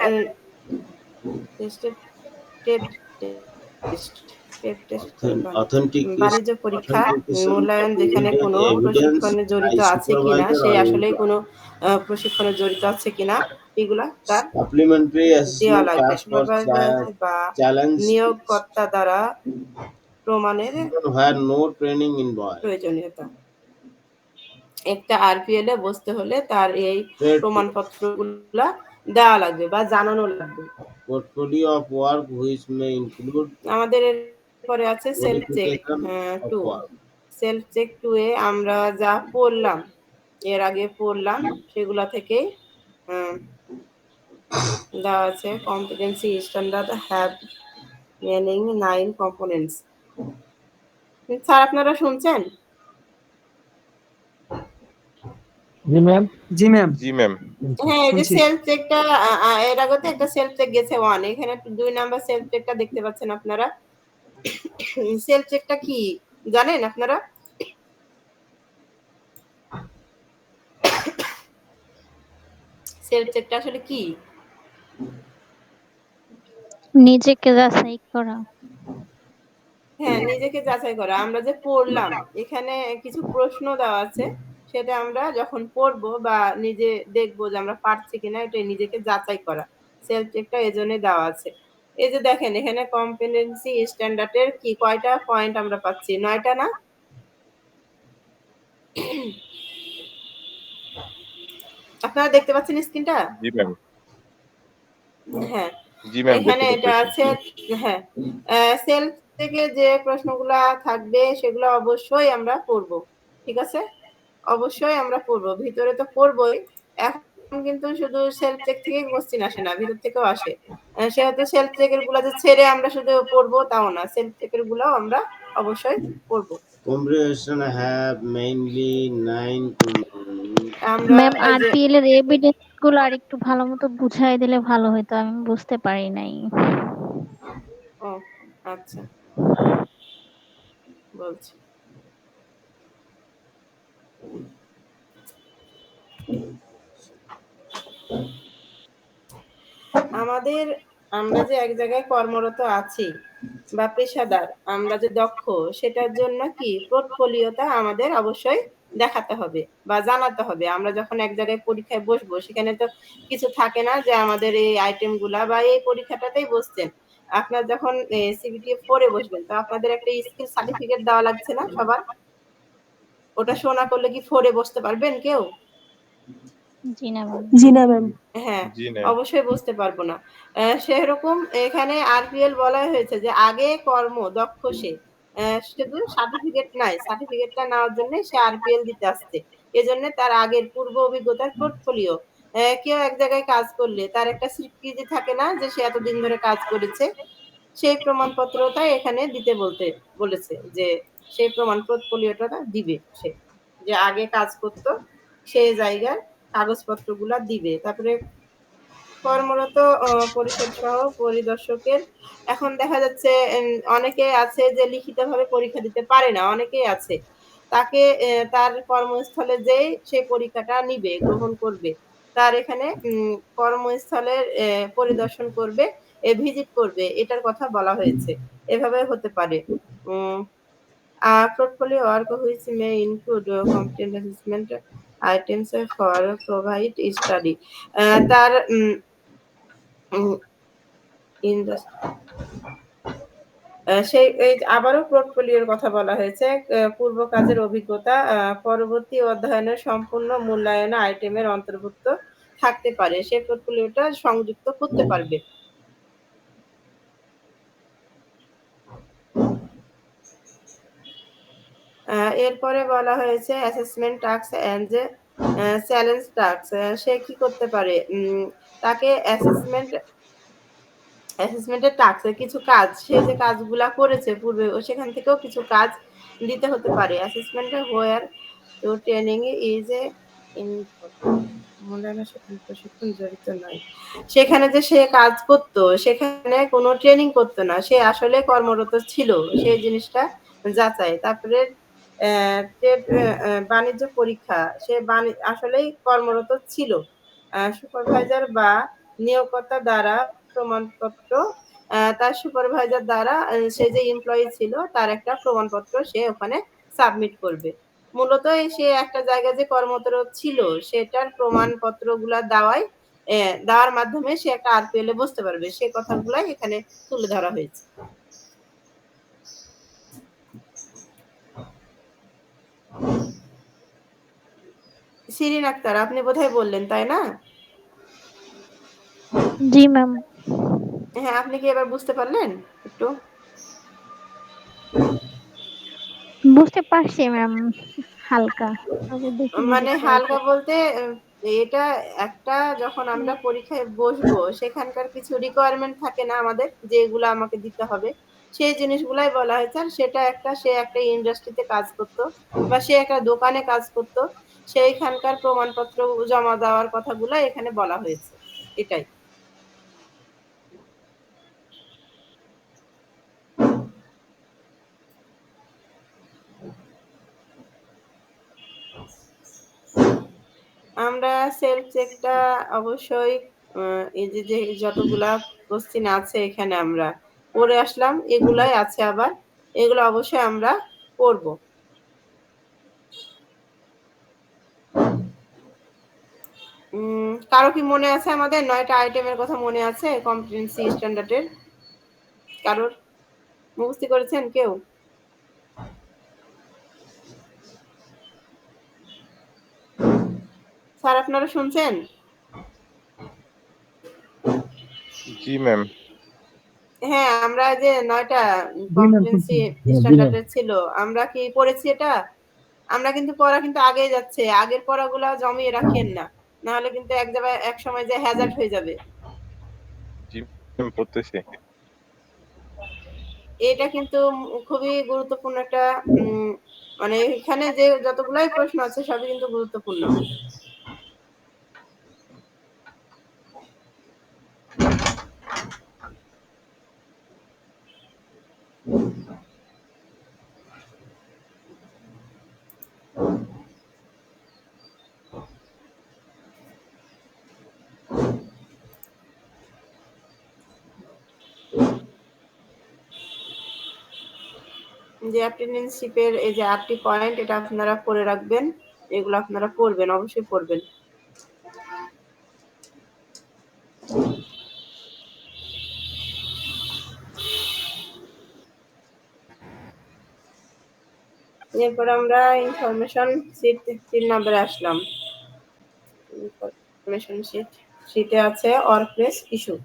বাণিজ্য পরীক্ষা মূল্যায়ন, যেখানে কোনো প্রশিক্ষণে জড়িত আছে কিনা, সে আসলে কোনো প্রশিক্ষণে জড়িত আছে কিনা, এগুলা তার সাপ্লিমেন্টারি দেওয়া অ্যাসেসমেন্ট লাগবে। টাস্ক ফোর্স বা চ্যালেঞ্জ নিয়োগকর্তা দ্বারা প্রমাণের where no training involved. প্রয়োজনীয়তা। একটা আরপিএল এ বসতে হলে তার এই প্রমাণপত্রগুলা দেওয়া লাগবে বা জানানো লাগবে। Portfolio of work which may include আমাদের এরপরে আছে self check qualification of 2। work. Self check 2 এ আমরা যা পড়লাম, এর আগে পড়লাম, সেগুলা থেকে দেওয়া আছে competency standard have মেনিং 9 components. Sir আপনারা শুনছেন? জি ম্যাম। জি ম্যাম। জি ম্যাম। হ্যাঁ, এই যে শুনছি। সেলফ চেকটা এর আগে তো একটা সেলফ চেক গেছে 1, এখানে 2 নাম্বার সেলফ চেকটা দেখতে পাচ্ছেন আপনারা। সেলফ চেকটা কি জানেন আপনারা? সেলফ চেকটা আসলে কি? নিজেকে যাচাই করা। হ্যাঁ, নিজেকে যাচাই করা। আমরা যে পড়লাম, এখানে কিছু প্রশ্ন দেওয়া আছে, সেটা আমরা যখন পড়বো বা নিজে দেখবো যে আমরা পারছি কিনা, এটা নিজেকে যাচাই করা। সেলফ চেকটা এজন্যই দেওয়া আছে। এই যে দেখেন এখানে কম্পিটেন্সি স্ট্যান্ডার্ডের কি কয়টা পয়েন্ট আমরা পাচ্ছি? 9টা না? আপনারা দেখতে পাচ্ছেন স্ক্রিনটা? জি ম্যাম। হ্যাঁ, জি ম্যাম, এখানে দেখতে এটা পাচ্ছি। আছে। হ্যাঁ, সেলফ থেকে যে প্রশ্নগুলা থাকবে সেগুলো অবশ্যই আমরা পড়বো। ঠিক আছে? অবশ্যই আমরা পড়বো। ভিতরে তো পড়বোই। এখন কিন্তু শুধু সেলফ চেক থেকেই কোশ্চেন আসে না, ভিতর থেকেও আসে। সেহেতু সেলফ চেকের গুলা যে ছেড়ে আমরা শুধু পড়বো তাও না। সেলফ চেকের গুলাও আমরা অবশ্যই পড়বো। Comprehension have mainly 9 আমরা ম্যাম এই যে আরপিএল এর এভিডেন্স গুলো আর একটু ভালো মতো বুঝাই দিলে ভালো হতো, আমি বুঝতে পারি নাই। ও আচ্ছা, বলছি। আমরা যে এক জায়গায় কর্মরত আছি বা পেশাদার, আমরা যে দক্ষ, সেটার জন্য কি পোর্টফোলিওটা আমাদের অবশ্যই দেখাতে হবে বা জানাতে হবে। আমরা যখন এক জায়গায় পরীক্ষায় বসবো, সেখানে তো কিছু থাকে না যে আমাদের এই আইটেমগুলা বা এই পরীক্ষাটাতেই বসছেন। আপনার যখন সিবিটিএ 4 এ বসবেন, তো আপনাদের একটা স্কিল সার্টিফিকেট দেওয়া লাগছে না সবার? ওটা শো না করলে কি 4 এ বসতে পারবেন কেউ? জি না ম্যাম। জি না ম্যাম। হ্যাঁ, জি ম্যাম। অবশ্যই বুঝতে পারবো না। সেরকম এখানে আরপিএল বলা হয়েছে যে আগে দক্ষ সে। শুধু সার্টিফিকেট নাই। সার্টিফিকেটটা নেওয়ার জন্য সে আরপিএল দিতে আসছে। এজন্য তার আগের পূর্ব অভিজ্ঞতার পোর্টফোলিও। কেউ এক জায়গায় কাজ করলে তার একটা স্বীকৃতি থাকে না যে সে এতদিন ধরে কাজ করেছে? সেই প্রমাণপত্রটা এখানে দিতে বলেছে যে সেই প্রমাণ পোর্টফোলিওটা দিবে, সে যে আগে কাজ করতো সেই জায়গার কাগজপত্রগুলা দিবে। তারপরে কর্মরত পরিষদ সহ পরিদর্শকের এখন দেখা যাচ্ছে অনেকে আছে যে লিখিতভাবে পরীক্ষা দিতে পারে না, অনেকেই আছে তাকে তার কর্মস্থলে যেই সেই পরীক্ষাটা নিবে, গ্রহণ করবে, তার এখানে কর্মস্থলের পরিদর্শন করবে, ভিজিট করবে, এটার কথা বলা হয়েছে। এভাবে হতে পারে। Portfolio work which may include competent assessment items for provide study তার সেই আবারও পোর্টফোলিওর কথা বলা হয়েছে। পূর্ব কাজের অভিজ্ঞতা পরবর্তী অধ্যয়নের সম্পূর্ণ মূল্যায়ন আইটেমের অন্তর্ভুক্ত থাকতে পারে, সেই পোর্টফোলিওটা সংযুক্ত করতে পারবে। এরপরে বলা হয়েছে assessment task and challenge task. সে কি করতে পারে, তাকে অ্যাসেসমেন্টের টাস্কে কিছু কাজ, সে যে কাজগুলা করেছে পূর্বে সেখান থেকেও কিছু কাজ দিতে হতে পারে। অ্যাসেসমেন্টে হোয়ার তো ট্রেনিং ইজ এ মূল্যায়নের সাথে প্রশিক্ষণ জড়িত নয়, সেখানে যে সে কাজ করতো সেখানে কোনো ট্রেনিং করতো না, সে আসলে কর্মরত ছিল, সেই জিনিসটা যাচাই। তারপরে বাণিজ্য পরীক্ষা, সে আসলেই কর্মরত ছিল, সুপারভাইজার বা নিয়োগকর্তা দ্বারা প্রমাণপত্র, তার সুপারভাইজার দ্বারা সে যে এমপ্লয়ি ছিল তার একটা প্রমাণপত্র সে ওখানে সাবমিট করবে। মূলত সে একটা জায়গায় যে কর্মরত ছিল সেটার প্রমাণপত্রগুলা দেওয়ার মাধ্যমে সে একটা আরপিএল এ বসতে পারবে, সে কথাগুলাই এখানে তুলে ধরা হয়েছে। শিরিন আক্তার, আপনি বোধহয় বললেন, তাই না? জি ম্যাম। হ্যাঁ, আপনি কি এবার বুঝতে পারলেন একটু? বুঝতে পারছি ম্যাম, হালকা। আগে দেখে মানে রিডিং করার হালকা পর। বলতে এটা একটা যখন আমরা পরীক্ষায় বসবো সেখানকার কিছু রিকোয়ারমেন্ট থাকে না আমাদের, যেগুলো আমাকে দিতে হবে, সেই জিনিসগুলাই বলা হয়েছে। আর সেটা সে একটা ইন্ডাস্ট্রিতে কাজ করতো বা সে একটা দোকানে কাজ করতো, সেইখানকার প্রমাণপত্র জমা দেওয়ার কথাগুলো এখানে বলা হয়েছে, এটাই। আমরা সেলফ চেকটা অবশ্যই এই যে যতগুলা কোশ্চিন আছে এখানে আমরা পড়ে আসলাম, এগুলাই আছে, আবার এগুলো অবশ্যই আমরা পড়বো। কারো কি মনে আছে আমাদের 9টা আইটেমের কথা মনে আছে কম্পিটেন্সি স্ট্যান্ডার্ডের? কারোর মুখস্থি করেছেন কেউ? স্যার আপনারা শুনছেন? জি ম্যাম। হ্যাঁ, আমরা যে 9টা জি ম্যাম, কম্পিটেন্সি শুনছি। স্ট্যান্ডার্ডের ছিল, আমরা কি পড়েছি এটা? আমরা কিন্তু পড়া কিন্তু আগেই যাচ্ছে, আগের পড়াগুলা জমিয়ে রাখেন না, নাহলে কিন্তু এক জায়গায় এক সময় যে হ্যাজার্ড হয়ে যাবে। জি ম্যাম, পড়তেছি। এটা কিন্তু খুবই গুরুত্বপূর্ণ একটা মানে এখানে যে যতগুলাই প্রশ্ন আছে সবই কিন্তু গুরুত্বপূর্ণ। যে অ্যাটেন্ডেন্সশিপের এই যে 8টি পয়েন্ট, এটা আপনারা পড়ে রাখবেন, এগুলো আপনারা পড়বেন, অবশ্যই পড়বেন। এরপর আমরা ইনফরমেশন শীট 3 নম্বরে আসলাম। ইনফরমেশন শীটে আছে ওয়ার্কপ্লেস ইস্যু।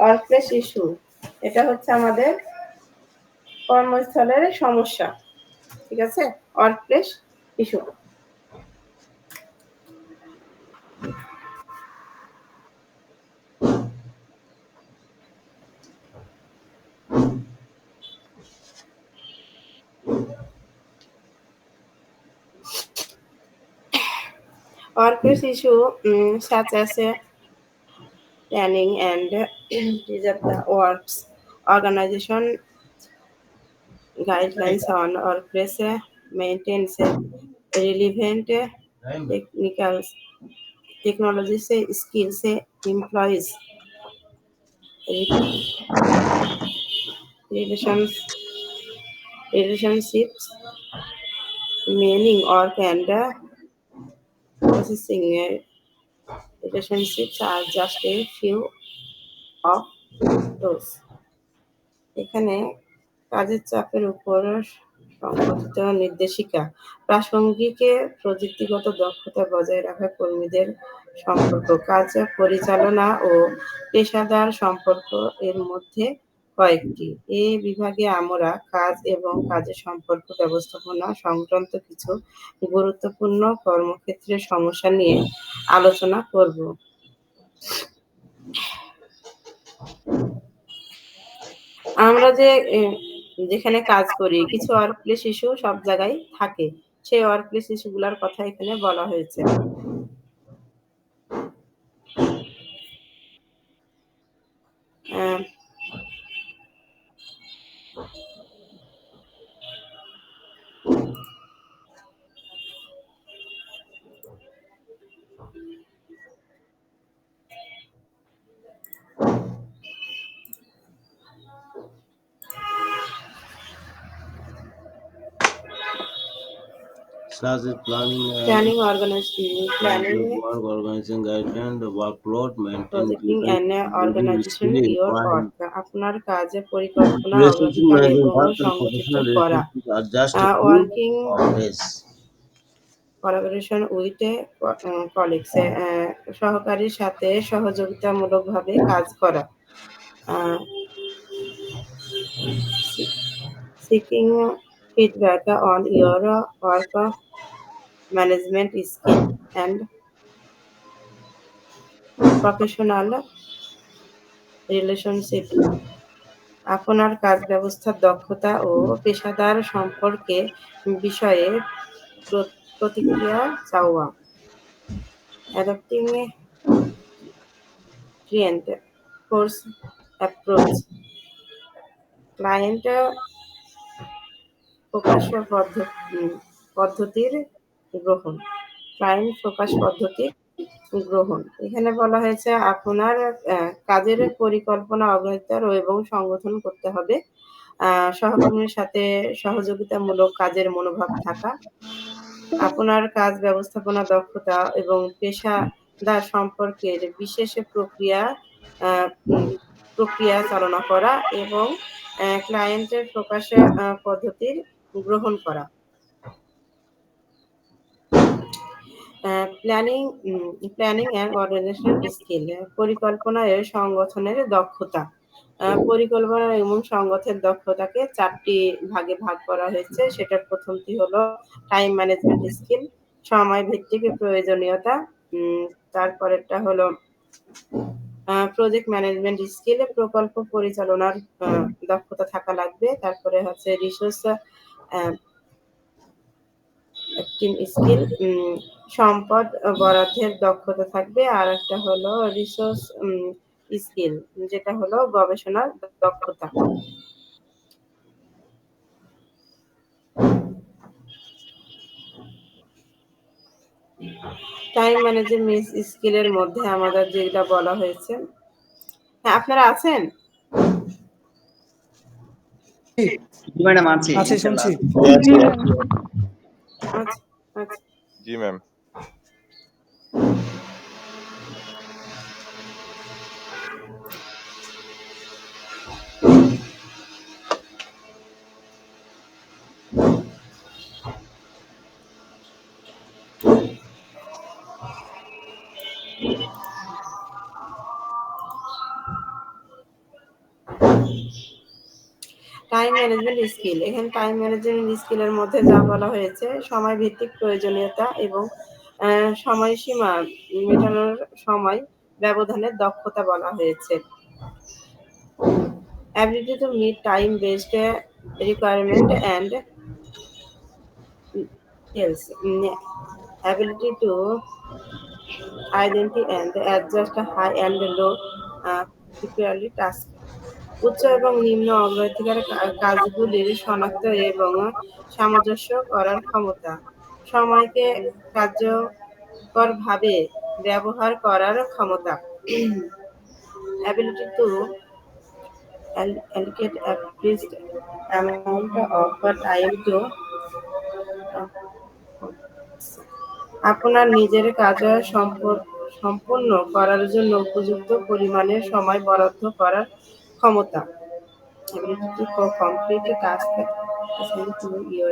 ওয়ার্কপ্লেস ইস্যু এটা হচ্ছে আমাদের কর্মস্থলের সমস্যা, ঠিক আছে? Workplace issue Workplace issue such as planning and result the works organization guidelines on workplace maintains relevant technical technologies skills employees relations relationships meaning work and processing relationships are just a few of those. এখানে কাজের চাপের উপর সংগঠিত নির্দেশিকা প্রাসঙ্গিক প্রযুক্তিগত দক্ষতা বজায় রাখা কর্মীদের সম্পর্ক কাজ পরিচালনা ও পেশাদার সম্পর্ক এর মধ্যে কয়েকটি এই বিভাগে আমরা কাজ এবং কাজের সম্পর্ক ব্যবস্থাপনা সংক্রান্ত কিছু গুরুত্বপূর্ণ কর্মক্ষেত্রের সমস্যা নিয়ে আলোচনা করব। আমরা যেখানে কাজ করি কিছু ওয়ার্কপ্লেস ইস্যু সব জায়গায় থাকে সেই ওয়ার্কপ্লেস ইস্যুগুলোর কথা এখানে বলা হয়েছে। Such as planning, organizing, work, organizing guideline, the workload, projecting maintaining and organization your work আপনার কাজে পরিকল্পনা relationship অগ্রাধিকার managing এবং work and সংগঠিত professional করা relationships are just a few working of this. collaboration with colleagues সহকারীর সাথে সহযোগিতামূলকভাবে কাজ করা seeking feedback on your work management skill and professional relationship আপনার কাজ ব্যবস্থার দক্ষতা ও পেশাদার সম্পর্কে বিষয়ে প্রতিক্রিয়া চাওয়া adopting client course approach client focus পদ্ধতির গ্রহণ ক্লায়েন্ট ফোকাস পদ্ধতি গ্রহণ এখানে বলা হয়েছে আপনার কাজের পরিকল্পনা অগ্রাধিকার এবং সংগঠন করতে হবে সহকর্মীর সাথে সহযোগিতামূলক কাজের মনোভাব থাকা আপনার কাজ ব্যবস্থাপনা দক্ষতা এবং পেশাদার সম্পর্কের বিশেষ প্রক্রিয়া চালনা করা এবং ক্লায়েন্টের ফোকাস পদ্ধতির গ্রহণ করা প্ল্যানিং অ্যান্ড অর্গানাইজেশন স্কিল পরিকল্পনা ও সংগঠনের দক্ষতা পরিকল্পনা এবং সংগঠনের দক্ষতাকে 4টি ভাগে ভাগ করা হয়েছে সেটার প্রথমটি হলো টাইম ম্যানেজমেন্ট স্কিল সময় ভিত্তিক প্রয়োজনীয়তা তারপরেরটা হলো প্রজেক্ট ম্যানেজমেন্ট স্কিল প্রকল্প পরিচালনার দক্ষতা থাকা লাগবে তারপরে হচ্ছে রিসোর্স স্কিল সম্পদ বরাদ্দের দক্ষতা থাকবে আর একটা হলো রিসোর্স স্কিল যেটা হলো গবেষণার দক্ষতা টাইম ম্যানেজমেন্ট স্কিলের মধ্যে আমাদের যেটা বলা হয়েছে হ্যাঁ আপনারা আছেন ম্যাডাম আছি আচ্ছা শুনছি আচ্ছা জি ম্যাম টাইম ম্যানেজমেন্ট স্কিল এখানে টাইম ম্যানেজমেন্ট স্কিলের মধ্যে যা বলা হয়েছে সময় ভিত্তিক প্রয়োজনীয়তা এবং সময়সীমা মেটানোর সময় ব্যবধানের দক্ষতা বলা হয়েছে ability to meet time based requirement and else ability to identify and adjust high and low priority task. উচ্চ এবং নিম্ন অগ্রাধিকার কাজগুলির শনাক্ত এবং সামঞ্জস্য করার ক্ষমতা, সময়কে কার্যকরভাবে ব্যবহার করার ক্ষমতা, ability to allocate a fixed amount of time to আপনার নিজের কাজ সম্পূর্ণ করার জন্য উপযুক্ত পরিমাণের সময় বরাদ্দ করার ক্ষমতা, ability to complete a task assigned to you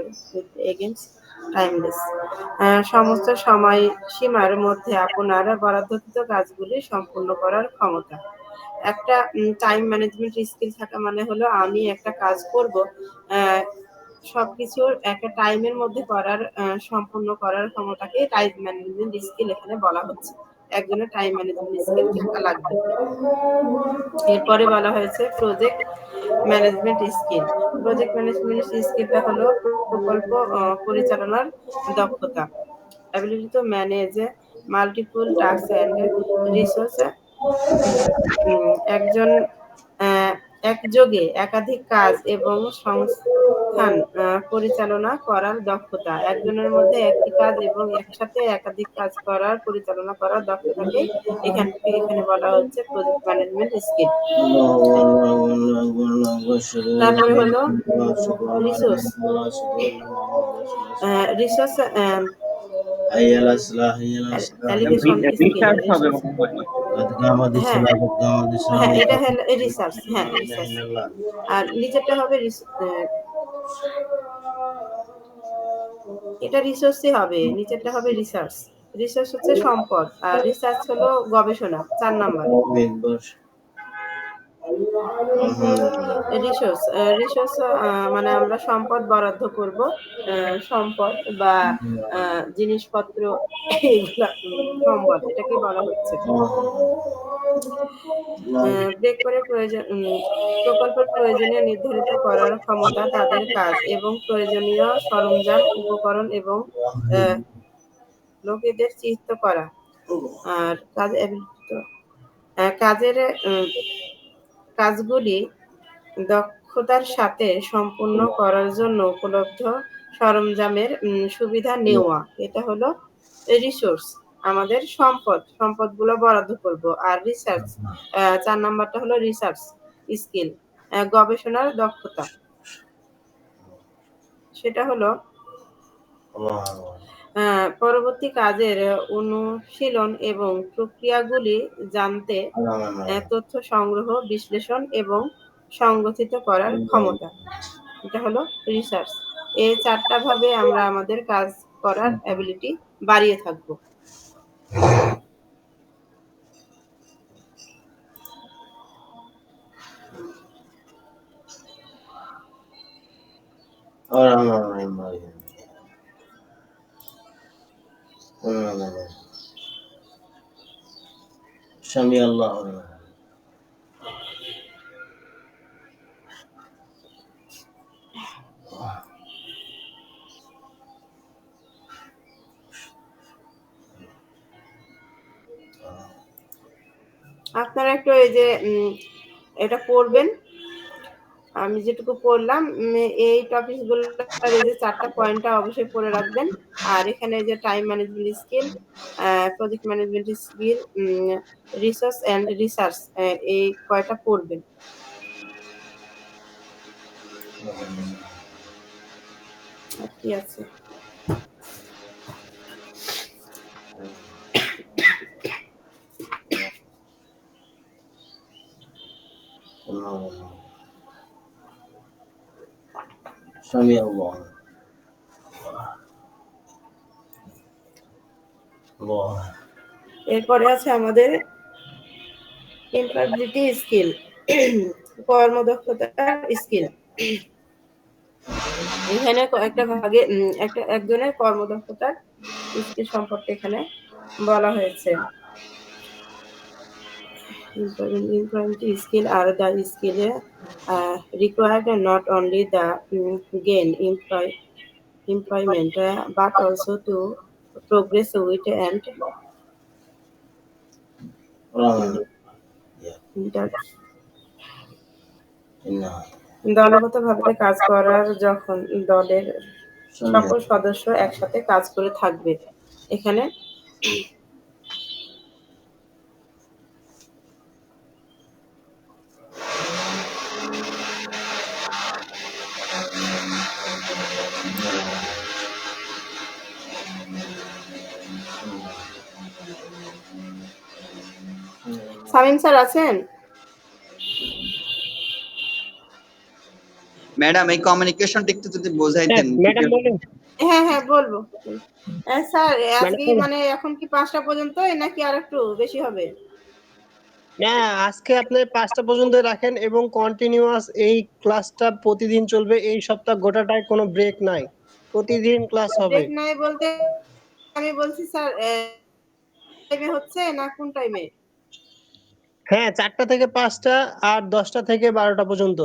against timeless, সমস্ত সময়সীমার মধ্যে আপনার বরাদ্দকৃত কাজগুলি সম্পূর্ণ করার ক্ষমতা। একটা টাইম ম্যানেজমেন্ট স্কিল থাকা মানে হলো আমি একটা কাজ করব সবকিছুর একটা টাইমের মধ্যে করার সম্পূর্ণ করার ক্ষমতাকে টাইম ম্যানেজমেন্ট স্কিল এখানে বলা হচ্ছে। একজনের টাইম ম্যানেজমেন্ট স্কিল থাকা লাগবে। এরপরে বলা হয়েছে project management skill. Project management স্কিলটা হলো প্রকল্প পরিচালনার দক্ষতা, ability to manage multiple tasks and resources, একজন একযোগে একাধিক কাজ এবং সংস্থান পরিচালনা করার দক্ষতা, একজনের মধ্যে একটি কাজ এবং একসাথে একাধিক কাজ করার পরিচালনা করার দক্ষতাকে এখানে বলা হচ্ছে প্রজেক্ট ম্যানেজমেন্ট স্কিল। তারপরে হলো রিসোর্স। Resource allegation skill. হ্যাঁ এটা হলো রিসার্চ। হ্যাঁ রিসার্চ। আর নিচেরটা হবে এটা রিসোর্সই হবে, নিচেরটা হবে রিসার্চ। রিসার্চ হচ্ছে সম্পদ আর রিসার্চ হলো গবেষণা। 4 নাম্বার রিসোর্স। রিসোর্স মানে আমরা সম্পদ বরাদ্দ করব, সম্পদ বা জিনিসপত্র এগুলা সম্পদ, এটাকে বলা হচ্ছে। ব্রেক করে প্রকল্পের প্রয়োজনীয় নির্ধারিত করার ক্ষমতা, তাদের কাজ এবং প্রয়োজনীয় সরঞ্জাম উপকরণ এবং লোকেদের চিহ্নিত করা। আর কাজের কাজগুলি দক্ষতার সাথে সম্পূর্ণ করার জন্য উপলব্ধ সরঞ্জামের সুবিধা নেওয়া, এটা হলো রিসোর্স, আমাদের সম্পদগুলো বরাদ্দ করব। আর রিসার্চ 4 নাম্বারটা হলো রিসার্চ স্কিল, গবেষণার দক্ষতা, সেটা হলো পরবর্তী কাজের অনুশীলন এবং প্রক্রিয়াগুলি জানতে তথ্য সংগ্রহ, বিশ্লেষণ এবং সংগঠিত করার ক্ষমতা, এটা হলো রিসার্চ। এই 4টা ভাবে আমরা আমাদের কাজ করার অ্যাবিলিটি বাড়িয়ে থাকবো। স্বামী আল্লাহ আপনারা একটু এই যে এটা পড়বেন, আমি যেটুকু পড়লাম এই টপিক গুলো এই যে 4টা পয়েন্টটা অবশ্যই পড়ে রাখবেন। আর এখানে যে time management skill, project management skill, research and research, এই কয়টা পড়বেন। কি আছে স্বামী আল্লাহ এরপরে আছে আমাদের এমপ্লয়াবিলিটি স্কিল, কর্মদক্ষতার স্কিল। এখানে একটা ভাগে একজনের কর্মদক্ষতার স্কিল সম্পর্কে এখানে বলা হয়েছে। Employability skill are the skill required not only the gain employment but also to progress with and দলগতভাবে কাজ করার যখন দলের সকল সদস্য একসাথে কাজ করে থাকবে এখানে সামিম স্যার আছেন? ম্যাডাম এই কমিউনিকেশনটা একটু যদি বোঝাইতেন। ম্যাডাম বলেন। হ্যাঁ বলবো। স্যার আজকে ম্যাডাম মানে এখন কি 5টা পর্যন্তই নাকি আরেকটু বেশি হবে? না, আজকে আপনি 5টা পর্যন্ত রাখেন এবং কন্টিনিউয়াস এই ক্লাসটা প্রতিদিন চলবে। এই সপ্তাহ গোটাটায় কোনো ব্রেক নাই, প্রতিদিন ক্লাস হবে। ব্রেক নাই বলতে আমি বলছি স্যার টাইমে হচ্ছে না কোন টাইমে? হ্যাঁ, 4টা থেকে 5টা আর 10টা থেকে 12টা পর্যন্ত।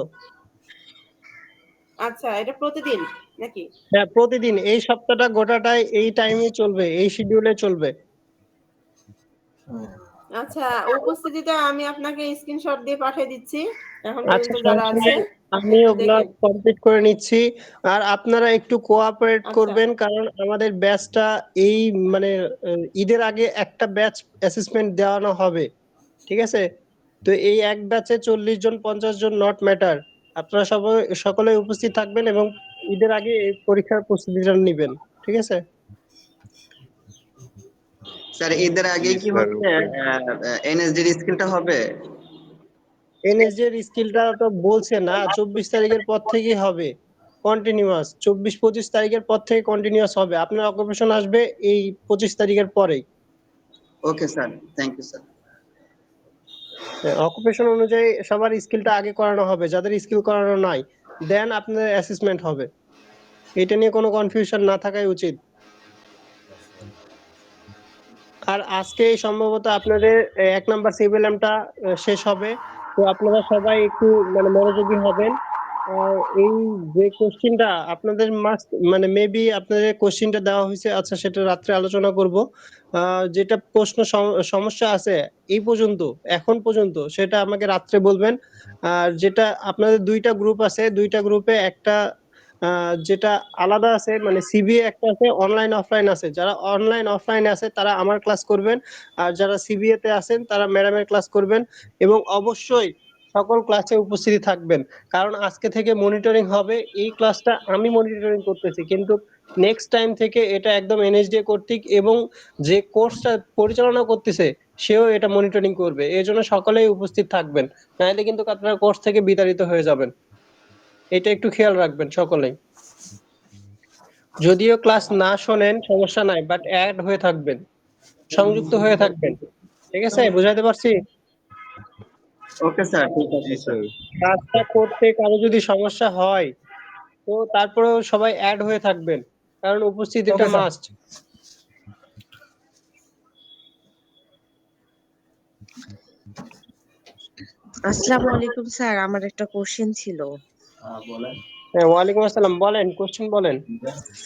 আচ্ছা, এটা প্রতিদিন নাকি? হ্যাঁ, প্রতিদিন এই সপ্তাহটা গোটাটাই এই টাইমে চলবে, এই শিডিউলে চলবে। আচ্ছা, উপস্থিতিটা আমি আপনাকে স্ক্রিনশট দিয়ে পাঠিয়ে দিচ্ছি। এখন আচ্ছা, পর্যন্ত যারা সমস্যা আছে নেই, আমি একটু ওগুলা দেখেন। কমপ্লিট করে নিচ্ছি। আর আপনারা একটু কোঅপারেট আচ্ছা করবেন, কারণ আমাদের ব্যাচটা এই মানে ঈদের আগে একটা ব্যাচ অ্যাসেসমেন্ট দেওয়ানো হবে, ঠিক আছে? তো এই এক ব্যাচে 40 জন 50 জন নট ম্যাটার, আপনারা সবাই সকলে উপস্থিত থাকবেন এবং ঈদের আগে এই পরীক্ষার প্রস্তুতিটা নেবেন, ঠিক আছে? স্যার ঈদের আগে জি কি স্যার। হচ্ছে এনএসডির স্কিলটা হবে? এনএসডি এর স্কিলটা তো বলছে না, 24 তারিখের পর থেকেই হবে কন্টিনিউয়াস। 24-25 তারিখের পর থেকে কন্টিনিউয়াস হবে। আপনার অকুপেশন আসবে এই 25 তারিখের পরেই। Okay sir, thank you sir. Occupation অনুযায়ী সবার স্কিলটা আগে করানো হবে, যাদের স্কিল করানো নাই দেন আপনাদের অ্যাসেসমেন্ট হবে। এটা নিয়ে কোনো কনফিউশন না থাকাই উচিত। আর আজকে সম্ভবত আপনাদের 1 নাম্বার সিভিএলএমটা শেষ হবে, তো আপনারা সবাই একটু মানে মনোযোগী হবেন। আর এই যে কোশ্চিনটা আপনাদের মাস্ট মানে মেবি আপনাদের কোশ্চিনটা দেওয়া হয়েছে, আচ্ছা সেটা রাত্রে আলোচনা করব। যেটা প্রশ্ন সমস্যা আছে এই পর্যন্ত এখন পর্যন্ত সেটা আমাকে রাত্রে বলবেন। আর যেটা আপনাদের 2টা গ্রুপ আছে, 2টা গ্রুপে একটা যেটা আলাদা আছে মানে সিবিএ একটা আছে, অনলাইন অফলাইন আছে। যারা অনলাইন অফলাইন আছে তারা আমার ক্লাস করবেন, আর যারা সিবিএ তে আছেন তারা ম্যাডামের ক্লাস করবেন। এবং অবশ্যই সকল ক্লাসে উপস্থিত থাকবেন, কারণ আজকে থেকে মনিটরিং হবে। এই ক্লাসটা আমি মনিটরিং করতেছি, কিন্তু নেক্সট টাইম থেকে এটা একদম এনএসডি কর্তৃক এবং যে কোর্সটা পরিচালনা করতেছে সেও এটা মনিটরিং করবে। এই জন্য সকলেই উপস্থিত থাকবেন, নাহলে কিন্তু আপনারা কোর্স থেকে বিতাড়িত হয়ে যাবেন। এটা একটু খেয়াল রাখবেন সকলেই। যদিও ক্লাস না শোনেন সমস্যা নাই, বাট অ্যাড হয়ে থাকবেন, সংযুক্ত হয়ে থাকবেন, ঠিক আছে? বুঝাইতে পারছি? ওকে স্যার, ঠিক আছে জি স্যার। স্যার। কাজটা করতে কারো যদি সমস্যা হয় তো তারপরেও সবাই অ্যাড হয়ে থাকবেন, কারণ উপস্থিতিটা মাস্ট। আসসালামু আলাইকুম স্যার, আমার একটা কোশ্চেন ছিল। হ্যাঁ, ওয়ালাইকুম আসসালাম, বলেন, কোশ্চেন বলেন।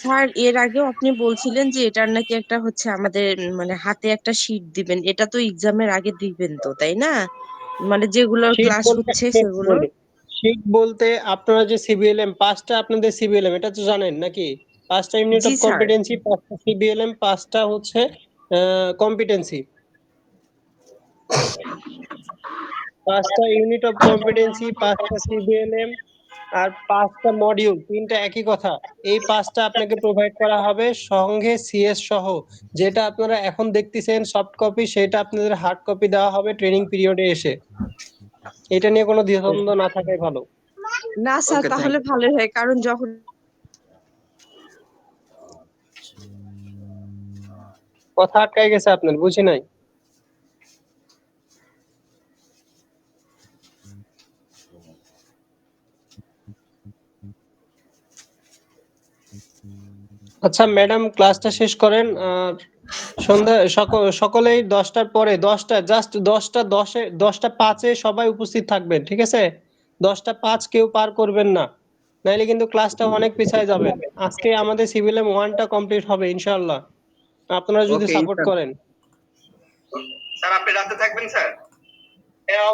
স্যার এর আগেও আপনি বলছিলেন যে এটার নাকি একটা হচ্ছে আমাদের মানে হাতে একটা শীট দিবেন, এটা তো এক্সামের আগে দিবেন তো, তাই না? মানে যেগুলোর শীট ক্লাস বলতে হচ্ছে আমি একটু সেগুলো। বলি। শীট বলতে আপনারা যে সিবিএলএম 5টা আপনাদের সিবিএলএম এটা তো জানেন নাকি? 5টা unit G of sir. Competency, 5টা সিবিএলএম, 5টা হচ্ছে কম্পিটেন্সি। 5টা ইউনিট অফ কম্পিটেন্সি, 5টা সিবিএলএম আর 5টা মডিউল, 3টা একই কথা। এই 5টা আপনাকে প্রোভাইড করা হবে সঙ্গে সিএস সহ। যেটা আপনারা এখন দেখতেছেন সফট কপি, সেটা আপনাদের হার্ড কপি দেওয়া হবে ট্রেনিং পিরিয়ডে এসে। এটা নিয়ে কোনো দ্বিধাদ্বন্দ্ব না থাকাই ভালো। না স্যার, ওকে, থ্যাংক তাহলে ইউ। ভালোই হয়, কারণ যখন কথা আটকাই গেছে আপনার, বুঝি নাই। আচ্ছা ম্যাডাম, ক্লাসটা শেষ করেন। আর সন্ধ্যা সকলেই 10টার পরে, 10টা জাস্ট 10টা 5-এ সবাই উপস্থিত থাকবেন, ঠিক আছে? 10টা 5 কেউ পার করবেন না, নাইলে কিন্তু ক্লাসটা অনেক পিছায় যাবেন। আজকে আমাদের সিভিএলএম 1টা কমপ্লিট হবে ইনশাআল্লাহ। আপনারা যদি ওকে সাপোর্ট স্যার। করেন। স্যার আপনি রাতে থাকবেন স্যার?